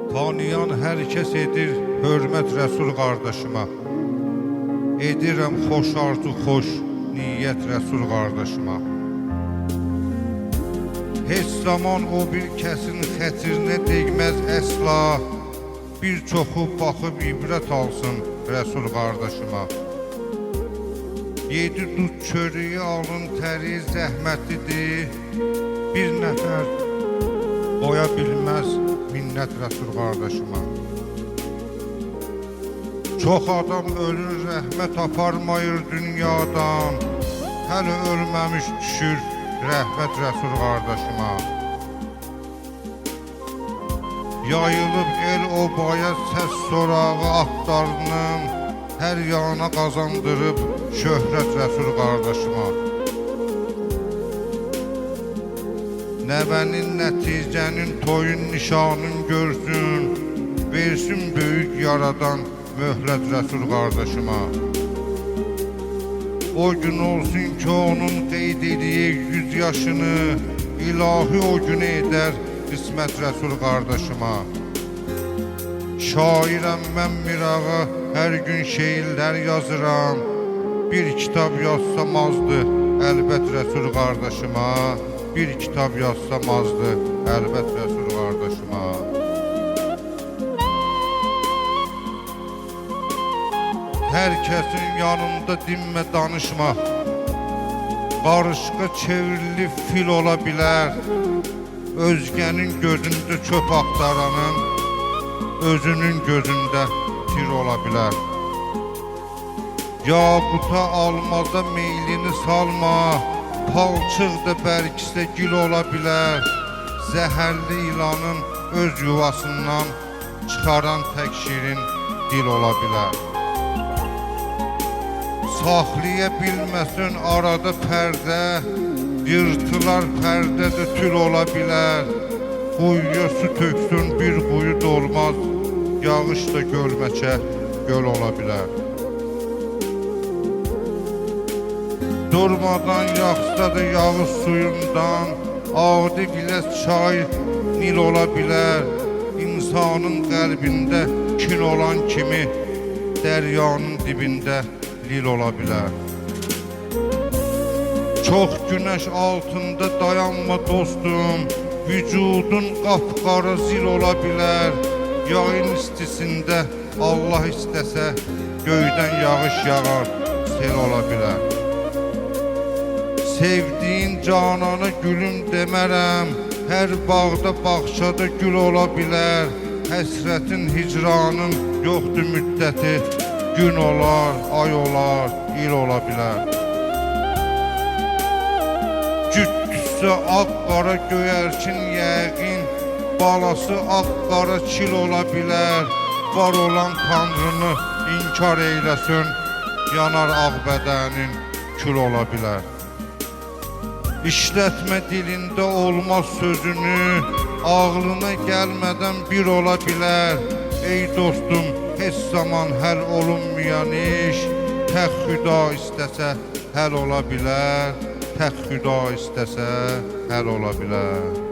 Tanıyan hər kəs edir hörmət Rəsul qardaşıma. Edirəm xoş arzu, xoş niyyət Rəsul qardaşıma. Heç zaman o bir kəsin xətrinə değməz əsla. Bir çoxu baxıb ibrət alsın Rəsul qardaşıma. Yedi dud çörüyü alın təri zəhmətlidir. Bir nəfər qoya bilməz minnət Rəsul qardaşıma. Çox adam ölür, rəhmət aparmayır dünyadan. Hələ ölməmiş düşür rəhmət Rəsul qardaşıma. Yayılıb el obaya səs sorağı atlarının, hər yana qazandırıb şöhrət Rəsul qardaşıma. Nəvənin, nəticənin, toyun, nişanın görsün, versin böyük yaradan möhlət Rəsul qardaşıma. O gün olsun ki, onun qeyd ediyik 100 yaşını, ilahi o gün edər qismət Rəsul qardaşıma. Şairəm mən Mirağa, hər gün şeirlər yazıram. Bir kitab yazsam azdı, əlbət Rəsul qardaşıma. Bir kitab yazsam azdı, əlbət Rəsul qardaşıma. Hər kəsin yanında dinmə danışma. Qarışqa çevrilib fil ola bilər. Özgənin gözündə çöp axtaranın, özünün gözündə tir ola bilər. Yaquta almaza meylini salma, palçıqda bərkisə gül ola bilər. Zəhərli ilanın öz yuvasından çıxaran tək şirin dil ola bilər. Saxlaya bilməsin arada pərdə, yırtılar pərdədə tül ola bilər. Quyuya su töksün bir quyu dolmaz, yağış da gölməçə göl ola bilər. Durmadan yaxsa da yağış suyundan, adi biləz çay nil ola bilər. İnsanın qəlbində kin olan kimi, dəryanın dibində lil ola bilər. Çox günəş altında dayanma dostum, vücudun qapqara zil ola bilər. Yayın istisində Allah istəsə, göydən yağış yağar, sel ola bilər. Sevdiğin canana gülüm demərəm, hər bağda bağçada gül ola bilər. Həsrətin, hicranın yoxdur müddəti, gün olar, ay olar, il ola bilər. Cüddüsə ağ-qara göyərçin yəqin, balası ağ-qara çil ola bilər. Var olan Tanrını inkar eyləsin, yanar ağ bədənin kül ola bilər. İşlətmə dilində olmaz sözünü, ağlına gəlmədən bir ola bilər. Ey dostum, heç zaman həll olunmayan iş, tək xüda istəsə həll ola bilər. Tək xüda istəsə həll ola bilər.